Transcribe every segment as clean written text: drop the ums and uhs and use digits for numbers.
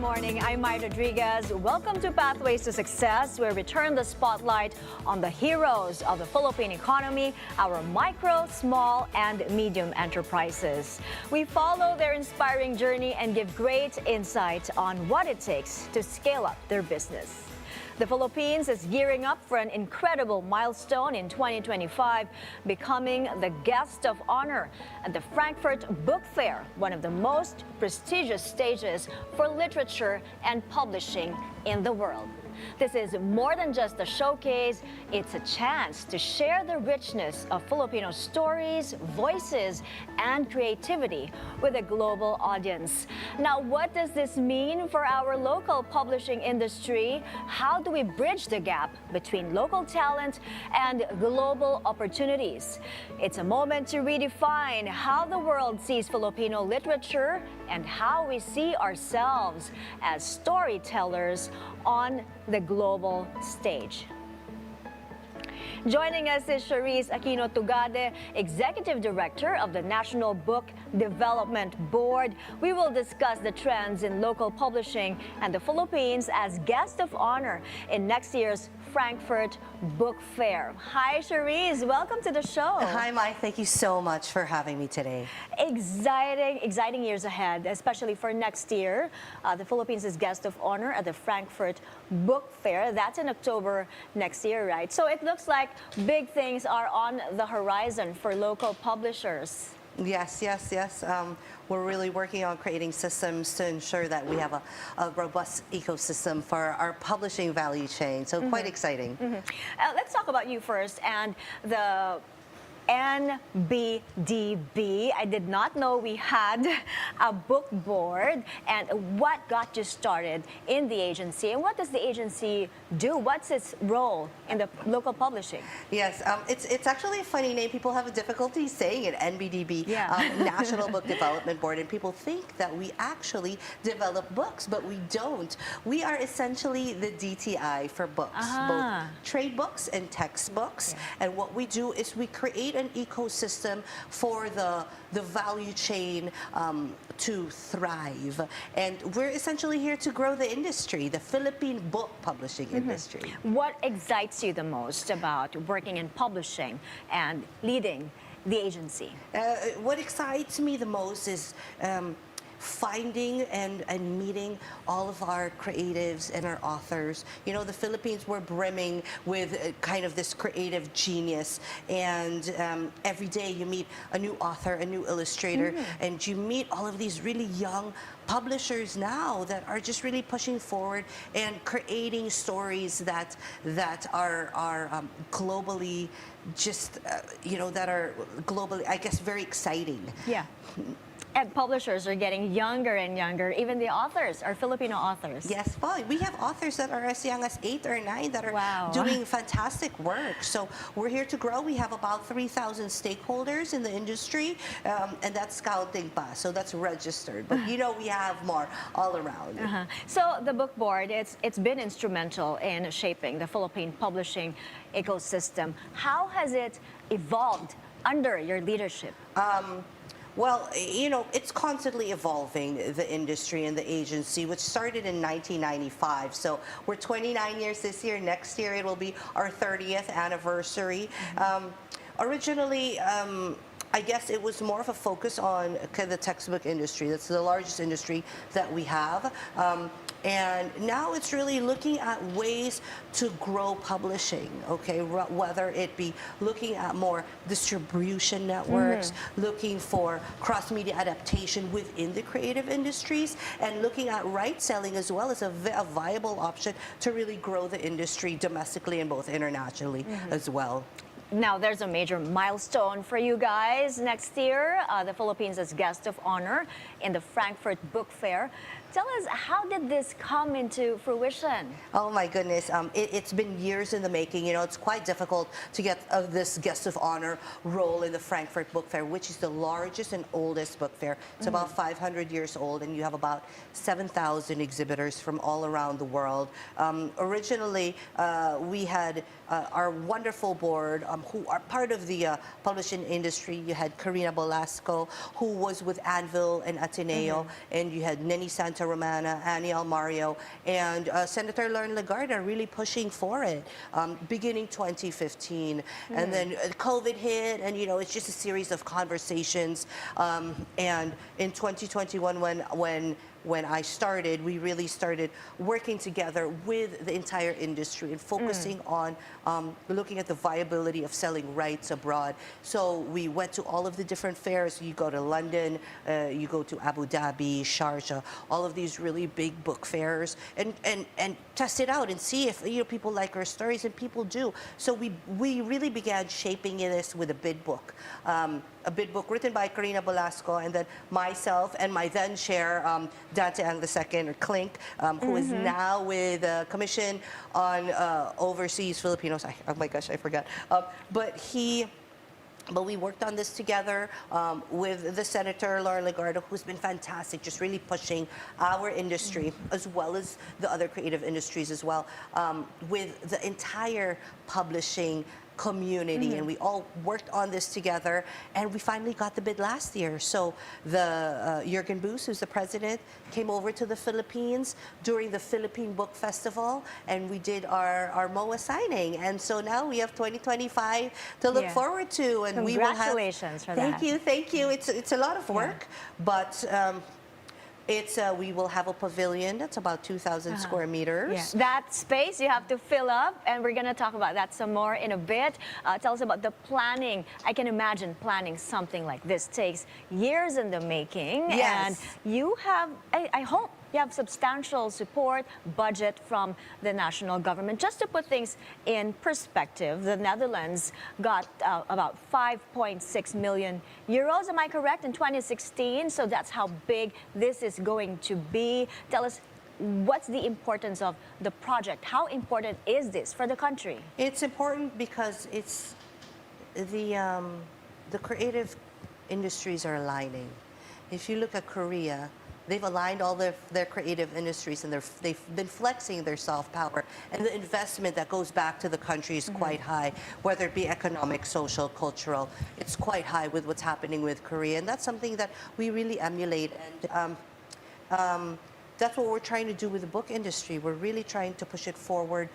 morning. I'm Mai Rodriguez. Welcome to Pathways to Success, where we turn the spotlight on the heroes of the Philippine economy, our micro, small, and medium enterprises. We follow their inspiring journey and give great insight on what it takes to scale up their business. The Philippines is gearing up for an incredible milestone in 2025, becoming the guest of honor at the Frankfurt Book Fair, one of the most prestigious stages for literature and publishing in the world. This is more than just a showcase, it's a chance to share the richness of Filipino stories, voices, and creativity with a global audience. Now, what does this mean for our local publishing industry? How do we bridge the gap between local talent and global opportunities? It's a moment to redefine how the world sees Filipino literature and how we see ourselves as storytellers on the global stage. Joining us is Charisse Tugade, Executive Director of the National Book Development Board. We will discuss the trends in local publishing and the Philippines as guest of honor in next year's Frankfurt Book Fair. Hi, Charisse. Welcome to the show. Hi, Mai. Thank you so much for having me today. Exciting years ahead, especially for next year. The Philippines is guest of honor at the Frankfurt Book Fair. That's in October next year, right? So it looks like big things are on the horizon for local publishers. Yes. We're really working on creating systems to ensure that we have a robust ecosystem for our publishing value chain. So quite exciting. Let's talk about you first and the NBDB. I did not know we had a book board. And what got you started in the agency? And what does the agency do? What's its role in the local publishing? Yes, it's actually a funny name. People have a difficulty saying it, NBDB, National Book Development Board. And people think that we actually develop books, but we don't. We are essentially the DTI for books, both trade books and textbooks. And what we do is we create an ecosystem for the value chain to thrive. And we're essentially here to grow the industry, the Philippine book publishing industry. What excites you the most about working in publishing and leading the agency? What excites me the most is finding and meeting all of our creatives and our authors. You know, the Philippines, we're brimming with kind of this creative genius, and every day you meet a new author, a new illustrator, and you meet all of these really young publishers now that are just really pushing forward and creating stories that are globally just you know, that are globally, I guess, very exciting. Yeah. And publishers are getting younger and younger. Even the authors are Filipino authors. Yes, well, we have authors that are as young as 8 or 9 that are doing fantastic work. So we're here to grow. We have about 3,000 stakeholders in the industry, and that's counting pa. So that's registered. But you know, we have more all around. So the book board, it's been instrumental in shaping the Philippine publishing ecosystem. How has it evolved under your leadership? Well, you know, it's constantly evolving, the industry and the agency, which started in 1995. So we're 29 years this year. Next year, it will be our 30th anniversary. Originally, I guess it was more of a focus on the textbook industry. That's the largest industry that we have. And now it's really looking at ways to grow publishing, okay? Whether it be looking at more distribution networks, looking for cross-media adaptation within the creative industries, and looking at right selling as well as a viable option to really grow the industry domestically and both internationally as well. Now, there's a major milestone for you guys next year. The Philippines as guest of honor in the Frankfurt Book Fair. Tell us, how did this come into fruition? Oh my goodness, it's been years in the making. You know, it's quite difficult to get this guest of honor role in the Frankfurt Book Fair, which is the largest and oldest book fair. It's about 500 years old, and you have about 7,000 exhibitors from all around the world. Originally, we had our wonderful board who are part of the publishing industry. You had Karina Velasco, who was with Anvil and Ateneo, and you had Neni Santa Romana, Annie Almario, and Senator Lauren Legarda really pushing for it, beginning 2015. And then COVID hit, and it's just a series of conversations. And in 2021, when I started, we really started working together with the entire industry and focusing on looking at the viability of selling rights abroad. So we went to all of the different fairs. You go to London, you go to Abu Dhabi, Sharjah, all of these really big book fairs, and test it out and see if people like our stories, and people do. So we really began shaping this with a bid book. A bid book written by Karina Velasco, and then myself and my then chair, Dante Ang II, or Clink, who is now with the Commission on Overseas Filipinos. Oh my gosh, I forgot. But we worked on this together with the Senator Lauren Legarda, who's been fantastic, just really pushing our industry as well as the other creative industries as well, with the entire publishing community, and we all worked on this together, and we finally got the bid last year. So the Jürgen Boos, who's the president, came over to the Philippines during the Philippine Book Festival, and we did our MOA signing, and so now we have 2025 to look forward to, and we will have. Congratulations for that. Thank you. It's a lot of work, but we will have a pavilion that's about 2,000 square meters. Yeah. That space you have to fill up, and we're going to talk about that some more in a bit. Tell us about the planning. I can imagine planning something like this takes years in the making. Yes. And you have, I hope, you have substantial support, budget from the national government. Just to put things in perspective, the Netherlands got about 5.6 million euros, am I correct, in 2016? So that's how big this is going to be. Tell us, what's the importance of the project? How important is this for the country? It's important because it's the creative industries are aligning. If you look at Korea, they've aligned all their creative industries, and they've been flexing their soft power. And the investment that goes back to the country is quite high, whether it be economic, social, cultural. It's quite high with what's happening with Korea. And that's something that we really emulate. And that's what we're trying to do with the book industry. We're really trying to push it forward,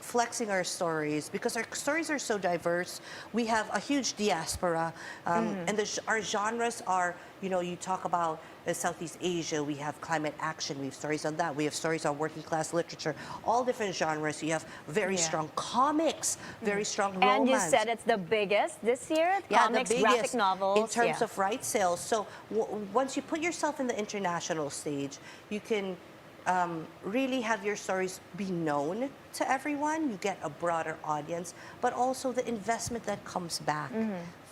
flexing our stories, because our stories are so diverse. We have a huge diaspora, and our genres are, you talk about Southeast Asia, we have climate action, we have stories on that, we have stories on working class literature, all different genres. You have very strong comics, very strong romance. And you said it's the biggest this year? Comics, the biggest graphic novels. in terms of right sales. So once you put yourself in the international stage, you can really have your stories be known to everyone. You get a broader audience, but also the investment that comes back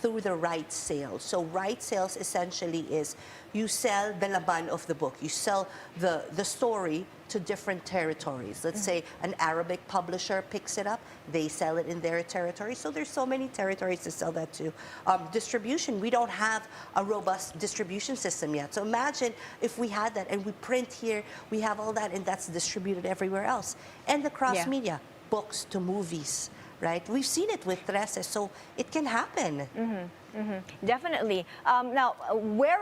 through the right sales. So right sales essentially is you sell the laban of the book. You sell the story to different territories. Let's say an Arabic publisher picks it up, they sell it in their territory. So there's so many territories to sell that to. Distribution, we don't have a robust distribution system yet. So imagine if we had that, and we print here, we have all that, and that's distributed everywhere else. And the cross-media, books to movies, right? We've seen it with Trece, so it can happen. Definitely. Now, where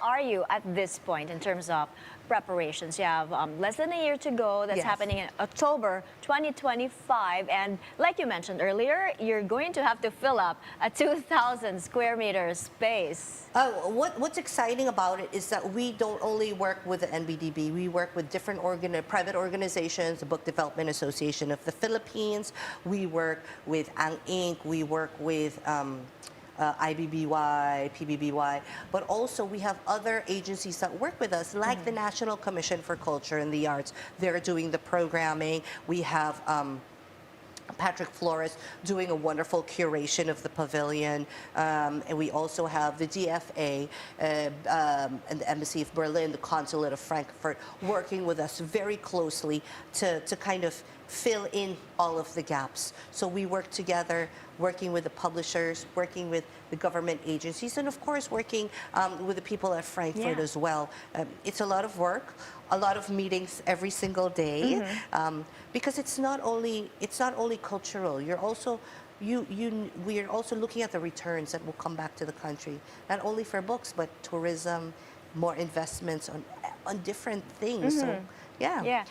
are you at this point in terms of preparations? You have less than a year to go. That's happening in October 2025. And like you mentioned earlier, you're going to have to fill up a 2,000 square meter space. What's exciting about it is that we don't only work with the NBDB. We work with different private organizations, the Book Development Association of the Philippines. We work with Ang Inc. We work with IBBY, PBBY, but also we have other agencies that work with us, like the National Commission for Culture and the Arts. They're doing the programming. We have Patrick Flores doing a wonderful curation of the pavilion, and we also have the DFA and the Embassy of Berlin, the Consulate of Frankfurt, working with us very closely to kind of fill in all of the gaps. So we work together, working with the publishers, working with the government agencies, and of course working with the people at Frankfurt as well. It's a lot of work, a lot of meetings every single day, because it's not only cultural. we are also looking at the returns that will come back to the country, not only for books, but tourism, more investments on different things. So, yeah. Yeah.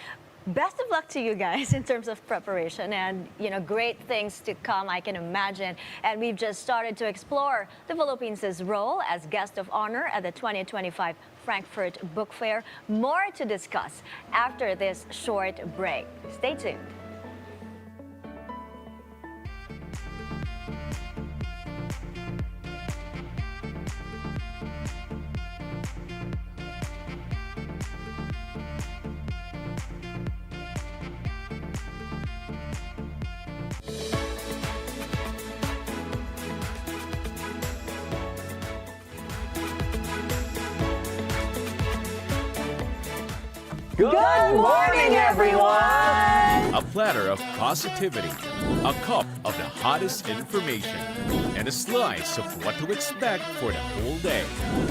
Best of luck to you guys in terms of preparation, and great things to come, I can imagine. And we've just started to explore the Philippines' role as guest of honor at the 2025 Frankfurt Book Fair. More to discuss after this short break. Stay tuned. Good morning, everyone! A platter of positivity, a cup of the hottest information, and a slice of what to expect for the whole day.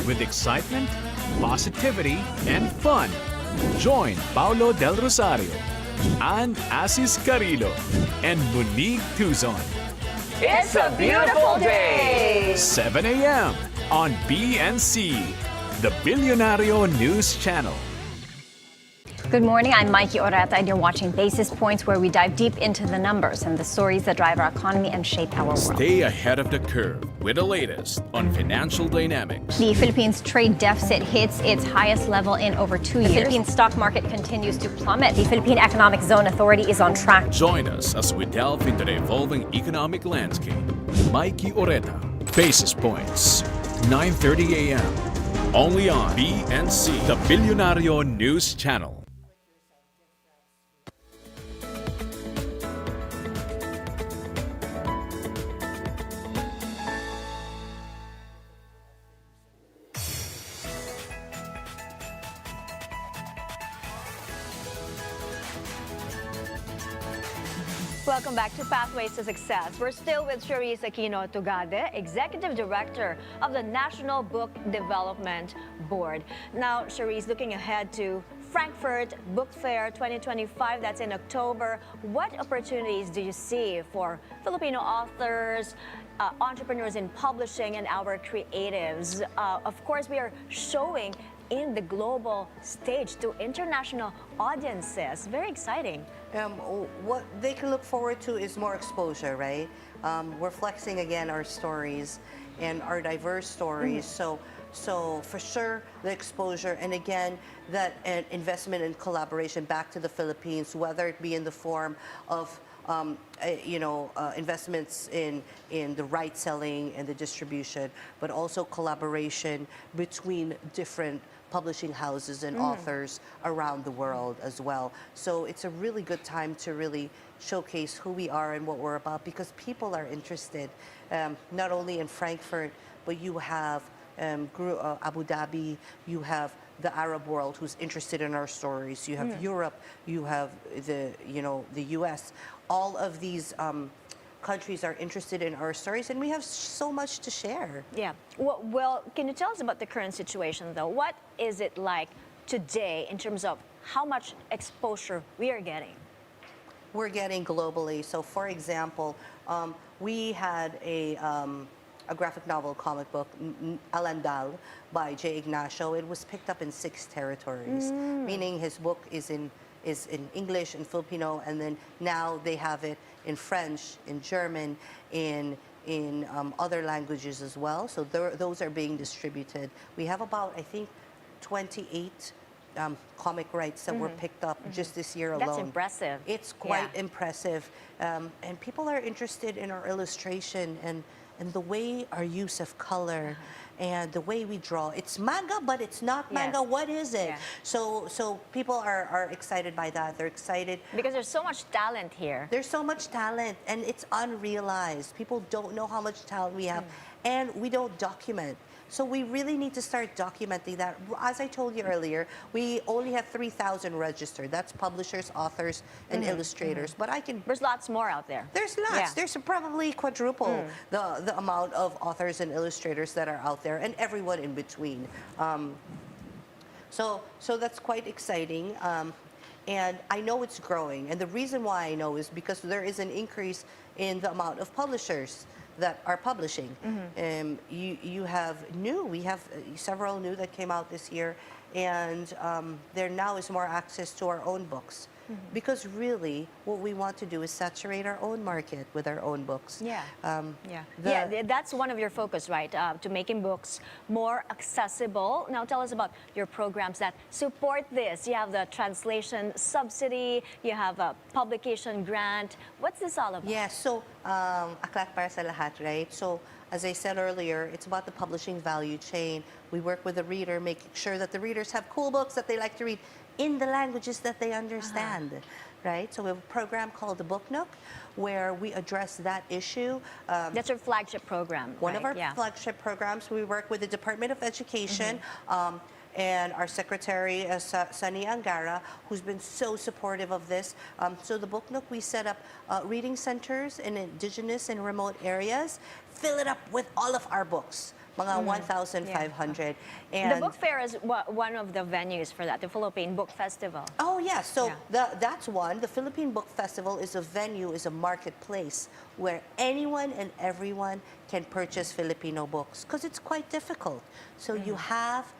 With excitement, positivity, and fun. Join Paulo Del Rosario, Ann Asis Carrillo, and Monique Tuzon. It's a beautiful day! 7 a.m. on BNC, the Bilyonaryo News Channel. Good morning, I'm Mikey Oreta, and you're watching Basis Points, where we dive deep into the numbers and the stories that drive our economy and shape our world. Stay ahead of the curve with the latest on financial dynamics. The Philippines' trade deficit hits its highest level in over 2 years. The Philippine stock market continues to plummet. The Philippine Economic Zone Authority is on track. Join us as we delve into the evolving economic landscape. Mikey Oreta, Basis Points, 9:30 a.m. Only on BNC, the Bilyonaryo News Channel. Welcome back to Pathways to Success. We're still with Charisse Tugade, Executive Director of the National Book Development Board. Now, Charisse, looking ahead to Frankfurt Book Fair 2025, that's in October, what opportunities do you see for Filipino authors, entrepreneurs in publishing, and our creatives? Of course, we are showing in the global stage to international audiences. Very exciting. What they can look forward to is more exposure, right? We're flexing again our stories and our diverse stories. So for sure, the exposure, and again, that investment and collaboration back to the Philippines, whether it be in the form of investments in the right selling and the distribution, but also collaboration between different publishing houses and authors around the world as well. So it's a really good time to really showcase who we are and what we're about, because people are interested, not only in Frankfurt, but you have Abu Dhabi, you have the Arab world who's interested in our stories, you have Europe, you have the US. All of these countries are interested in our stories, and we have so much to share. Yeah. Well, can you tell us about the current situation, though? What is it like today in terms of how much exposure we are getting? We're getting globally. So, for example, we had a graphic novel comic book, Alandal, by J. Ignacio. It was picked up in 6 territories, meaning his book is in English and Filipino, and then now they have it in French, in German, in other languages as well. So those are being distributed. We have about, I think, 28 comic rights that were picked up just this year alone. That's impressive. It's quite impressive. And people are interested in our illustration and the way our use of color and the way we draw. It's manga, but it's not manga. Yes. What is it? Yeah. So people are excited by that. They're excited. Because there's so much talent here. There's so much talent, and it's unrealized. People don't know how much talent we have, and we don't document. So we really need to start documenting that. As I told you earlier, we only have 3,000 registered. That's publishers, authors, and illustrators. But There's lots more out there. there's lots. Yeah. There's probably quadruple the amount of authors and illustrators that are out there, and everyone in between. So that's quite exciting. And I know it's growing. And the reason why I know is because there is an increase in the amount of publishers that are publishing. You have we have several new that came out this year, and there now is more access to our own books. Because really, what we want to do is saturate our own market with our own books. That's one of your focus, right? To making books more accessible. Now tell us about your programs that support this. You have the translation subsidy, you have a publication grant. What's this all about? Yeah, so Aklat para sa lahat, right? So as I said earlier, it's about the publishing value chain. We work with the reader, making sure that the readers have cool books that they like to read in the languages that they understand, right? So we have a program called the Book Nook, where we address that issue. That's your flagship program, One of our flagship programs. We work with the Department of Education and our secretary, Sunny Angara, who's been so supportive of this. So the Book Nook, we set up reading centers in indigenous and remote areas, fill it up with all of our books. Mga 1,500. And the book fair is one of the venues for that, the Philippine Book Festival. Oh, yeah. So that's one. The Philippine Book Festival is a venue, is a marketplace where anyone and everyone can purchase Filipino books, because it's quite difficult. So you have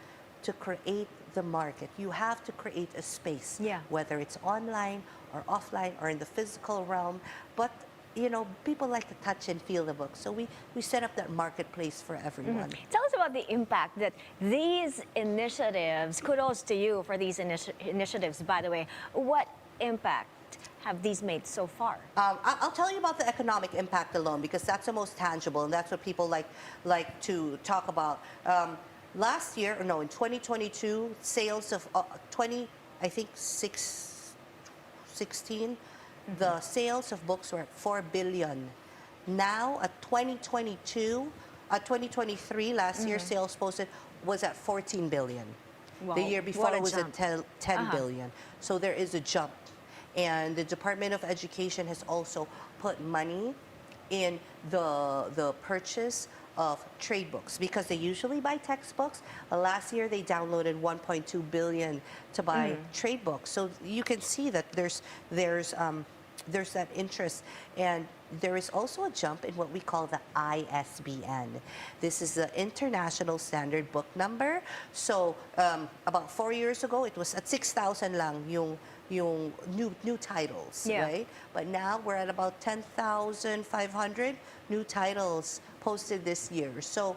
to create the market. You have to create a space, whether it's online or offline or in the physical realm. But you know, people like to touch and feel the book. So we set up that marketplace for everyone. Tell us about the impact that these initiatives, kudos to you for these initiatives, by the way. What impact have these made so far? I'll tell you about the economic impact alone, because that's the most tangible, and that's what people like to talk about. Last year, in 2022, sales of 16, the sales of books were at 4 billion. Now, at 2023, last year, sales posted was at 14 billion. Wow. The year before it was at 10 billion. So there is a jump. And the Department of Education has also put money in the purchase of trade books, because they usually buy textbooks. Last year they downloaded 1.2 billion to buy trade books. So you can see that there's that interest, and there is also a jump in what we call the ISBN. This is the International Standard Book Number. So about 4 years ago, it was at 6,000 lang yung new titles, right? But now we're at about 10,500 new titles posted this year. So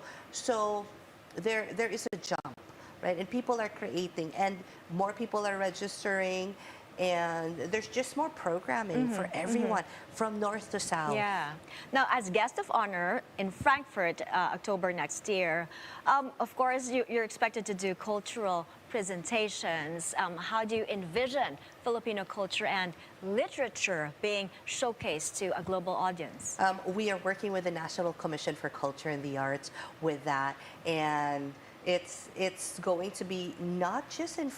there is a jump, right? And people are creating, and more people are registering, and there's just more programming for everyone from north to south. Yeah. Now, as guest of honor in Frankfurt, October next year, of course, you're expected to do cultural presentations. How do you envision Filipino culture and literature being showcased to a global audience? We are working with the National Commission for Culture and the Arts with that, and it's going to be not just in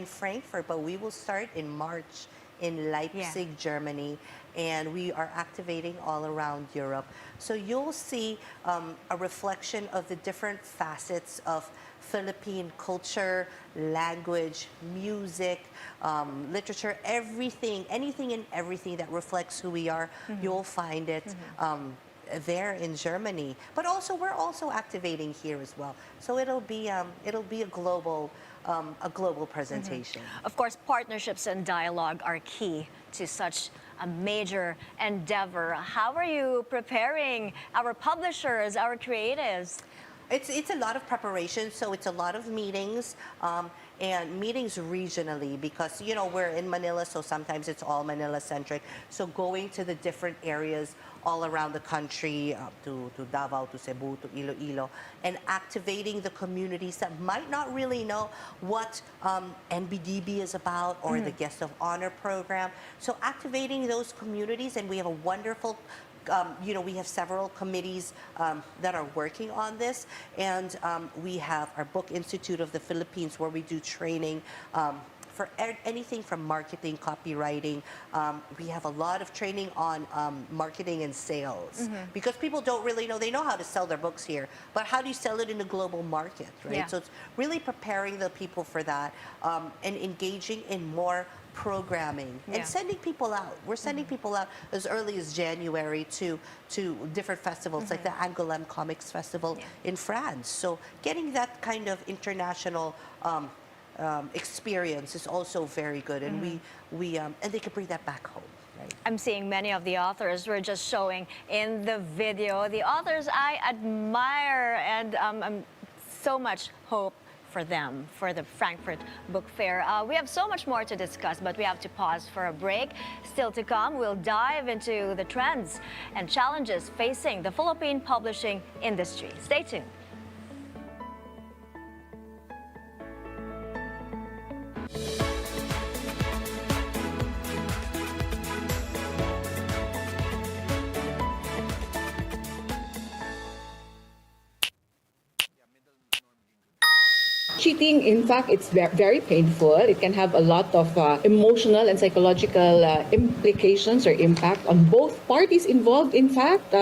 Frankfurt, but we will start in March in Leipzig, Germany, and we are activating all around Europe. So you'll see a reflection of the different facets of Philippine culture, language, music, literature, anything and everything that reflects who we are. You'll find it there in Germany, but also we're also activating here as well. So it'll be a global presentation. Of course, partnerships and dialogue are key to such a major endeavor. How are you preparing our publishers, our creatives? It's a lot of preparation, so it's a lot of meetings, and meetings regionally, because we're in Manila, so sometimes it's all Manila centric. So going to the different areas all around the country, to Davao, to Cebu, to Iloilo, and activating the communities that might not really know what NBDB is about, or the Guest of Honor program. So activating those communities, and we have a wonderful we have several committees that are working on this, and we have our Book Institute of the Philippines, where we do training for anything from marketing, copywriting. We have a lot of training on marketing and sales, because people don't really know. They know how to sell their books here, but how do you sell it in a global market, right? Yeah. So it's really preparing the people for that, and engaging in more programming and sending people out. We're sending people out as early as January to different festivals like the Angoulême Comics Festival in France. So getting that kind of international experience is also very good, and we and they can bring that back home. Right? I'm seeing many of the authors we're just showing in the video. The authors I admire, and I'm so much hope for them, for the Frankfurt Book Fair. We have so much more to discuss, but we have to pause for a break. Still to come, we'll dive into the trends and challenges facing the Philippine publishing industry. Stay tuned. Cheating, in fact, it's very painful. It can have a lot of emotional and psychological implications or impact on both parties involved. In fact,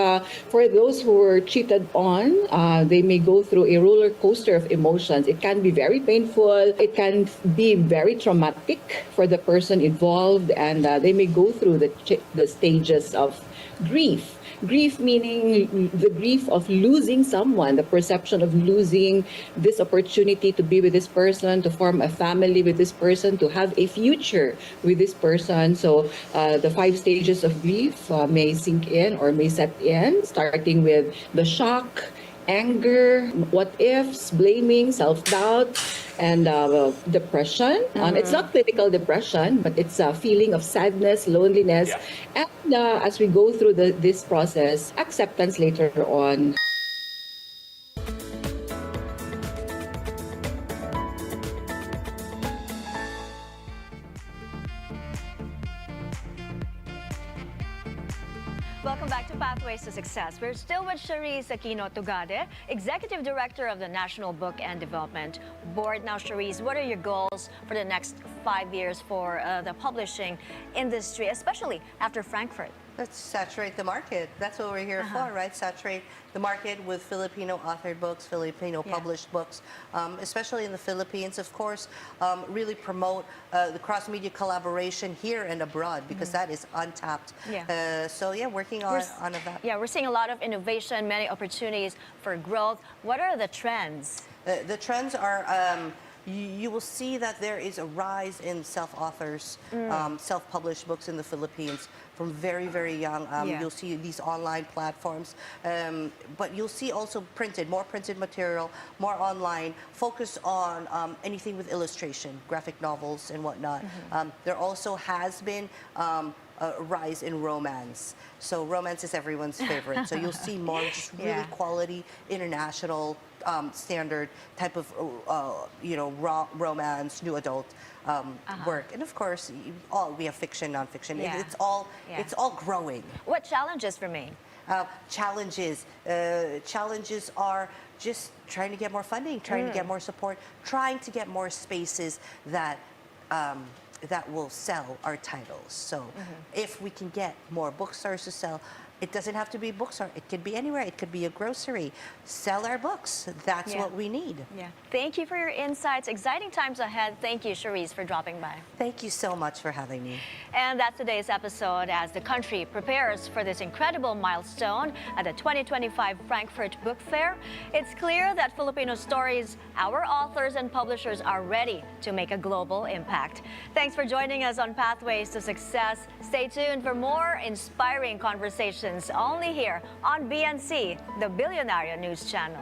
for those who were cheated on, they may go through a roller coaster of emotions. It can be very painful. It can be very traumatic for the person involved, and they may go through the stages of grief. Grief meaning the grief of losing someone, the perception of losing this opportunity to be with this person, to form a family with this person, to have a future with this person. So the 5 stages of grief may sink in or may set in, starting with the shock, anger, what ifs, blaming, self-doubt, and depression. It's not clinical depression, but it's a feeling of sadness, loneliness, and as we go through this process, acceptance later on. Welcome back to Pathways to Success. We're still with Charisse Tugade, Executive Director of the National Book and Development Board. Now, Charisse, what are your goals for the next 5 years for the publishing industry, especially after Frankfurt? Let's saturate the market. That's what we're here for, right? Saturate the market with Filipino authored books, Filipino published books, especially in the Philippines, of course. Really promote the cross-media collaboration here and abroad, because that is untapped. So yeah, working on that. Yeah, we're seeing a lot of innovation, many opportunities for growth. What are the trends? The trends are, you will see that there is a rise in self-authors, self-published books in the Philippines from very, very young. You'll see these online platforms, but you'll see also more printed material, more online, focus on anything with illustration, graphic novels and whatnot. There also has been a rise in romance. So romance is everyone's favorite. So you'll see more just really quality, international, standard type of romance, new adult work, and of course, we have fiction, nonfiction. It's all growing. What challenges remain? Challenges are just trying to get more funding, trying to get more support, trying to get more spaces that will sell our titles. So if we can get more bookstores to sell, it doesn't have to be a bookstore. It could be anywhere. It could be a grocery. Sell our books. That's what we need. Yeah. Thank you for your insights. Exciting times ahead. Thank you, Charisse, for dropping by. Thank you so much for having me. And that's today's episode as the country prepares for this incredible milestone at the 2025 Frankfurt Book Fair. It's clear that Filipino stories, our authors and publishers are ready to make a global impact. Thanks for joining us on Pathways to Success. Stay tuned for more inspiring conversations only here on BNC, the Bilyonaryo News Channel.